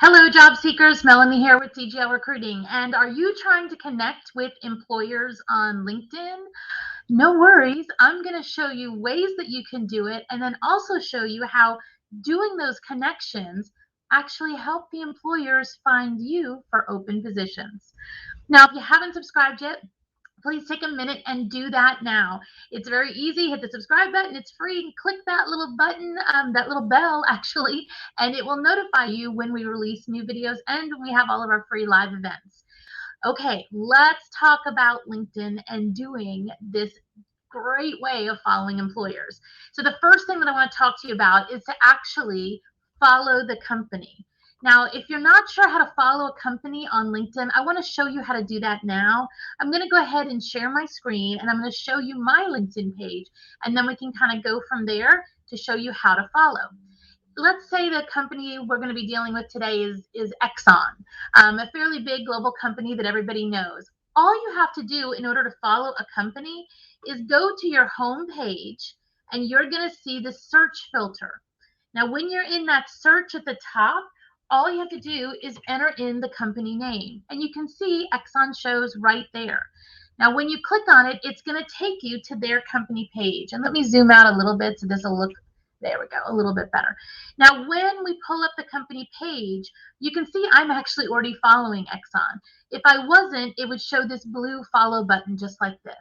Hello, job seekers. Melanie here with CGL Recruiting. And are you trying to connect with employers on LinkedIn? No worries. I'm going to show you ways that you can do it and then also show you how doing those connections actually help the employers find you for open positions. Now, if you haven't subscribed yet, please take a minute and do that now. It's very easy. Hit the subscribe button. It's free. Click that little button, that little bell actually, and it will notify you when we release new videos and when we have all of our free live events. Okay, let's talk about LinkedIn and doing this great way of following employers. So the first thing that I want to talk to you about is to actually follow the company. Now, if you're not sure how to follow a company on LinkedIn, I want to show you how to do that now. I'm going to go ahead and share my screen, and I'm going to show you my LinkedIn page, and then we can kind of go from there to show you how to follow. Let's say the company we're going to be dealing with today is Exxon, a fairly big global company that everybody knows. All you have to do in order to follow a company is go to your home page, and you're going to see the search filter. Now, when you're in that search at the top, all you have to do is enter in the company name, and you can see Exxon shows right there. Now, when you click on it, it's going to take you to their company page. And let me zoom out a little bit so this will look, there we go, a little bit better. Now, when we pull up the company page, you can see I'm actually already following Exxon. If I wasn't, it would show this blue follow button just like this.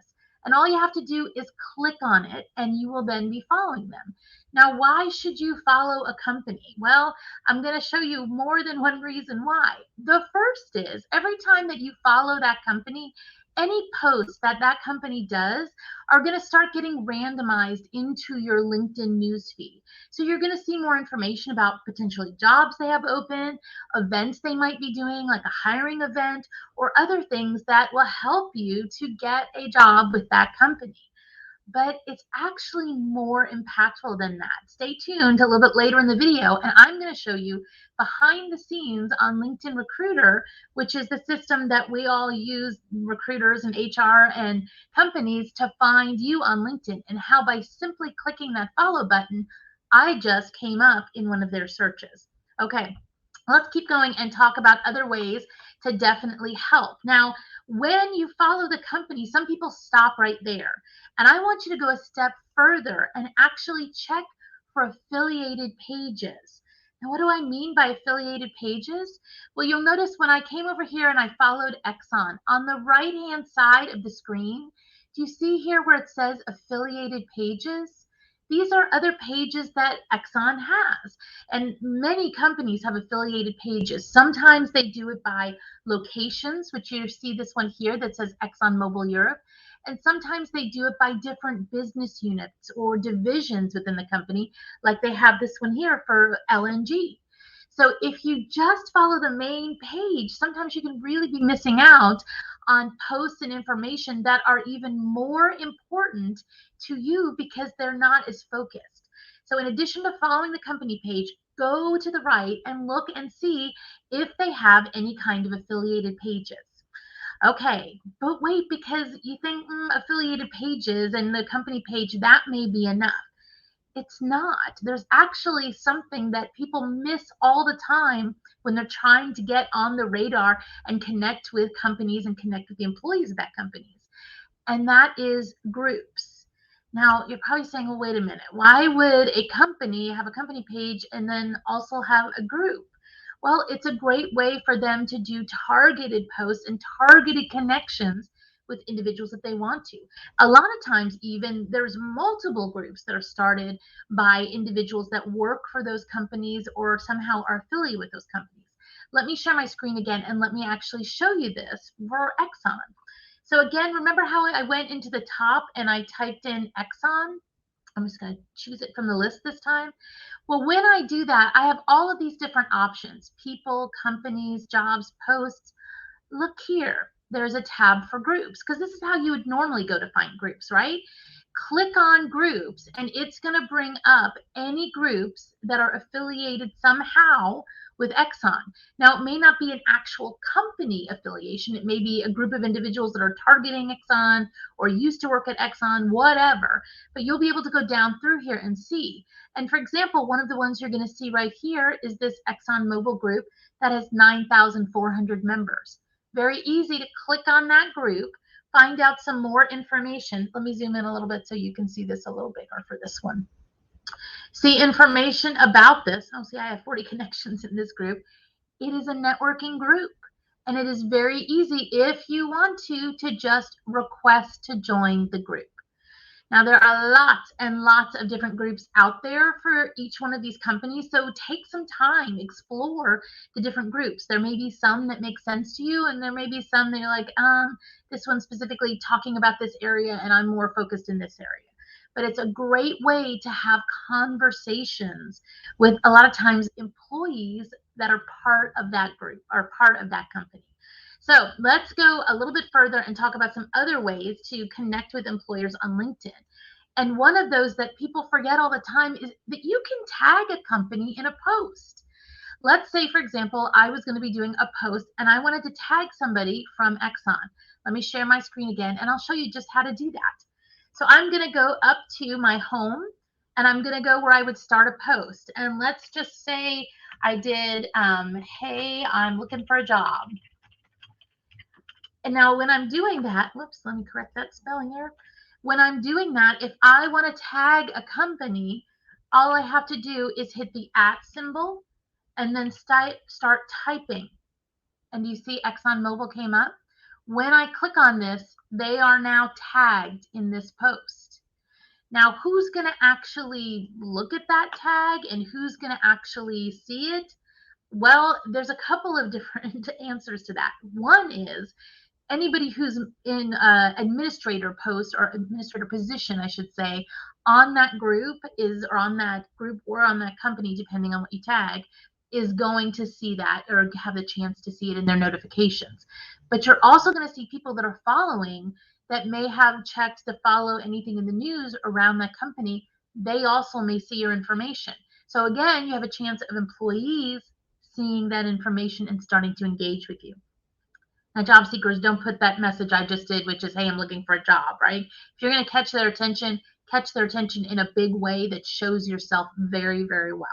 And all you have to do is click on it, and you will then be following them. Now, why should you follow a company? Well, I'm going to show you more than one reason why. The first is every time that you follow that company, any posts that that company does are going to start getting randomized into your LinkedIn newsfeed. So you're going to see more information about potentially jobs they have open, events they might be doing, like a hiring event, or other things that will help you to get a job with that company. But it's actually more impactful than that. Stay tuned a little bit later in the video, and I'm going to show you behind the scenes on LinkedIn Recruiter, which is the system that we all use, recruiters and HR and companies, to find you on LinkedIn, and how by simply clicking that follow button, I just came up in one of their searches. Okay, let's keep going and talk about other ways to definitely help. Now, when you follow the company, some people stop right there. And I want you to go a step further and actually check for affiliated pages. Now, what do I mean by affiliated pages? Well, you'll notice when I came over here and I followed Exxon, on the right-hand side of the screen, do you see here where it says affiliated pages? These are other pages that Exxon has. And many companies have affiliated pages. Sometimes they do it by locations, which you see this one here that says ExxonMobil Europe. And sometimes they do it by different business units or divisions within the company, like they have this one here for LNG. So if you just follow the main page, sometimes you can really be missing out on posts and information that are even more important to you because they're not as focused. So in addition to following the company page, go to the right and look and see if they have any kind of affiliated pages. Okay, but wait, because you think affiliated pages and the company page, that may be enough. It's not. There's actually something that people miss all the time when they're trying to get on the radar and connect with companies and connect with the employees of that companies. And that is groups. Now, you're probably saying, well, wait a minute. Why would a company have a company page and then also have a group? Well, it's a great way for them to do targeted posts and targeted connections with individuals that they want to. A lot of times, even there's multiple groups that are started by individuals that work for those companies or somehow are affiliated with those companies. Let me share my screen again and let me actually show you this for Exxon. So again, remember how I went into the top and I typed in Exxon? I'm just going to choose it from the list this time. Well, when I do that, I have all of these different options: people, companies, jobs, posts. Look here, there's a tab for groups, because this is how you would normally go to find groups, right? Click on groups and it's going to bring up any groups that are affiliated somehow with Exxon. Now, it may not be an actual company affiliation. It may be a group of individuals that are targeting Exxon or used to work at Exxon, whatever. But you'll be able to go down through here and see. And for example, one of the ones you're going to see right here is this ExxonMobil group that has 9,400 members. Very easy to click on that group, find out some more information. Let me zoom in a little bit so you can see this a little bigger for this one. See information about this. Oh, see, I have 40 connections in this group. It is a networking group, and it is very easy if you want to just request to join the group. Now, there are lots and lots of different groups out there for each one of these companies, so take some time, explore the different groups. There may be some that make sense to you, and there may be some that you're like, this one's specifically talking about this area, and I'm more focused in this area. But it's a great way to have conversations with, a lot of times, employees that are part of that group or part of that company. So let's go a little bit further and talk about some other ways to connect with employers on LinkedIn. And one of those that people forget all the time is that you can tag a company in a post. Let's say, for example, I was going to be doing a post and I wanted to tag somebody from Exxon. Let me share my screen again and I'll show you just how to do that. So I'm going to go up to my home and I'm going to go where I would start a post. And let's just say I did, hey, I'm looking for a job. And now when I'm doing that, whoops, let me correct that spelling error. When I'm doing that, if I want to tag a company, all I have to do is hit the @ symbol and then start typing. And you see ExxonMobil came up. When I click on this, they are now tagged in this post. Now, who's going to actually look at that tag and who's going to actually see it? Well, there's a couple of different answers to that. One is anybody who's in administrator post or administrator position, I should say, on that group or on that company, depending on what you tag, is going to see that or have the chance to see it in their notifications. But you're also going to see people that are following that may have checked to follow anything in the news around that company. They also may see your information. So again, you have a chance of employees seeing that information and starting to engage with you. Now, job seekers, don't put that message I just did, which is, hey, I'm looking for a job, right? If you're going to catch their attention in a big way that shows yourself very, very well.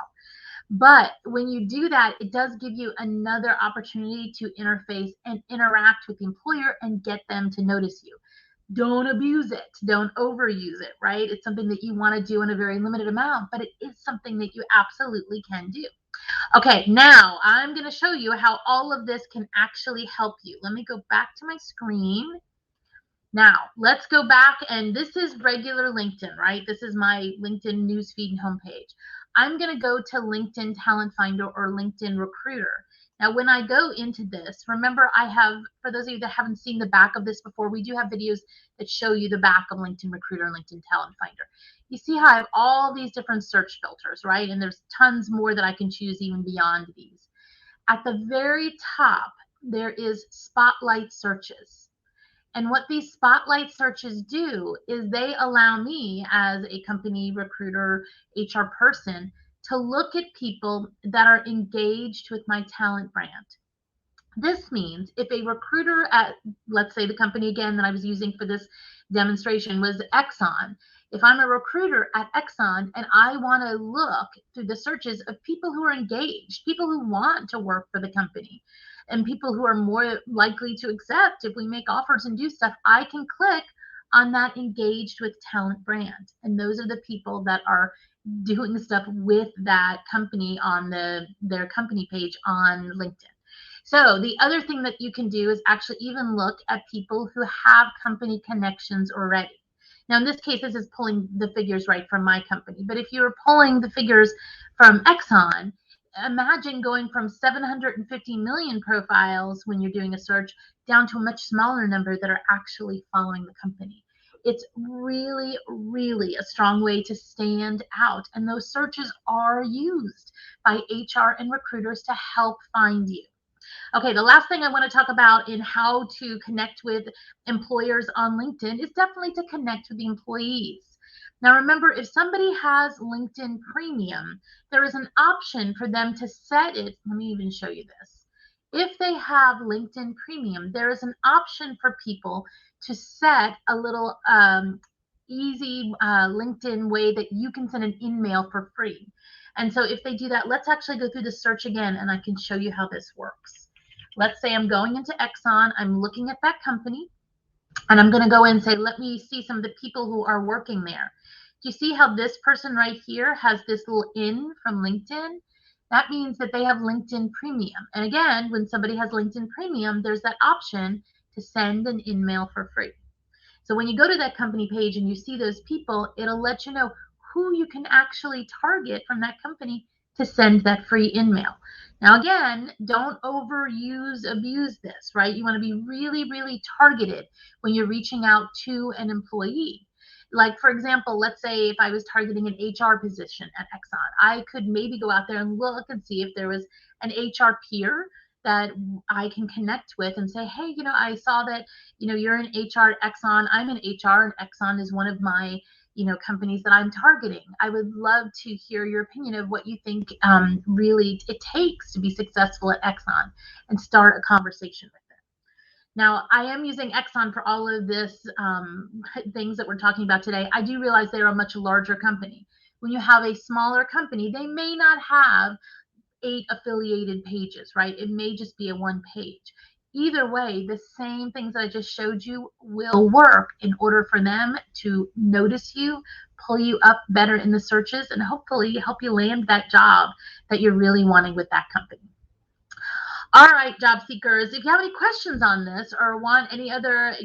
But when you do that, it does give you another opportunity to interface and interact with the employer and get them to notice you. Don't abuse it. Don't overuse it, right? It's something that you want to do in a very limited amount, but it is something that you absolutely can do. Okay, now I'm going to show you how all of this can actually help you. Let me go back to my screen. Now, let's go back, and this is regular LinkedIn, right? This is my LinkedIn newsfeed and homepage. I'm going to go to LinkedIn Talent Finder or LinkedIn Recruiter. Now, when I go into this, remember I have, for those of you that haven't seen the back of this before, we do have videos that show you the back of LinkedIn Recruiter and LinkedIn Talent Finder. You see how I have all these different search filters, right? And there's tons more that I can choose even beyond these. At the very top, there is spotlight searches. And what these spotlight searches do is they allow me as a company recruiter, HR person, to look at people that are engaged with my talent brand. This means if a recruiter at, let's say the company again that I was using for this demonstration was Exxon, if I'm a recruiter at Exxon and I want to look through the searches of people who are engaged, people who want to work for the company, and people who are more likely to accept if we make offers and do stuff, I can click on that engaged with talent brand. And those are the people that are doing stuff with that company on their company page on LinkedIn. So the other thing that you can do is actually even look at people who have company connections already. Now, in this case, this is pulling the figures right from my company. But if you were pulling the figures from Exxon, imagine going from 750 million profiles when you're doing a search down to a much smaller number that are actually following the company. It's really, really a strong way to stand out. And those searches are used by HR and recruiters to help find you. Okay, the last thing I want to talk about in how to connect with employers on LinkedIn is definitely to connect with the employees. Now remember, if somebody has LinkedIn Premium, there is an option for them to set it. Let me even show you this. If they have LinkedIn Premium, there is an option for people to set a little easy LinkedIn way that you can send an email for free. And so if they do that, let's actually go through the search again and I can show you how this works. Let's say I'm going into Exxon, I'm looking at that company, and I'm going to go in and say, let me see some of the people who are working there. Do you see how this person right here has this little in from LinkedIn? That means that they have LinkedIn Premium. And again, when somebody has LinkedIn Premium, there's that option to send an email for free. So when you go to that company page and you see those people, it'll let you know who you can actually target from that company to send that free email. Now, again, don't abuse this, right? You want to be really, really targeted when you're reaching out to an employee. Like, for example, let's say if I was targeting an HR position at Exxon, I could maybe go out there and look and see if there was an HR peer that I can connect with and say, hey, I saw that, you're in HR at Exxon. I'm in HR, and Exxon is one of my, companies that I'm targeting. I would love to hear your opinion of what you think really it takes to be successful at Exxon, and start a conversation with them. Now, I am using Exxon for all of this things that we're talking about today. I do realize they're a much larger company. When you have a smaller company, they may not have 8 affiliated pages, right? It may just be a one page. Either way, the same things that I just showed you will work in order for them to notice you, pull you up better in the searches, and hopefully help you land that job that you're really wanting with that company. All right, job seekers, if you have any questions on this or want any other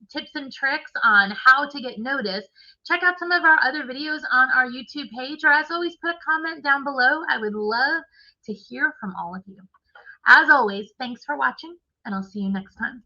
tips and tricks on how to get noticed, check out some of our other videos on our YouTube page, or as always, put a comment down below. I would love to hear from all of you. As always, thanks for watching, and I'll see you next time.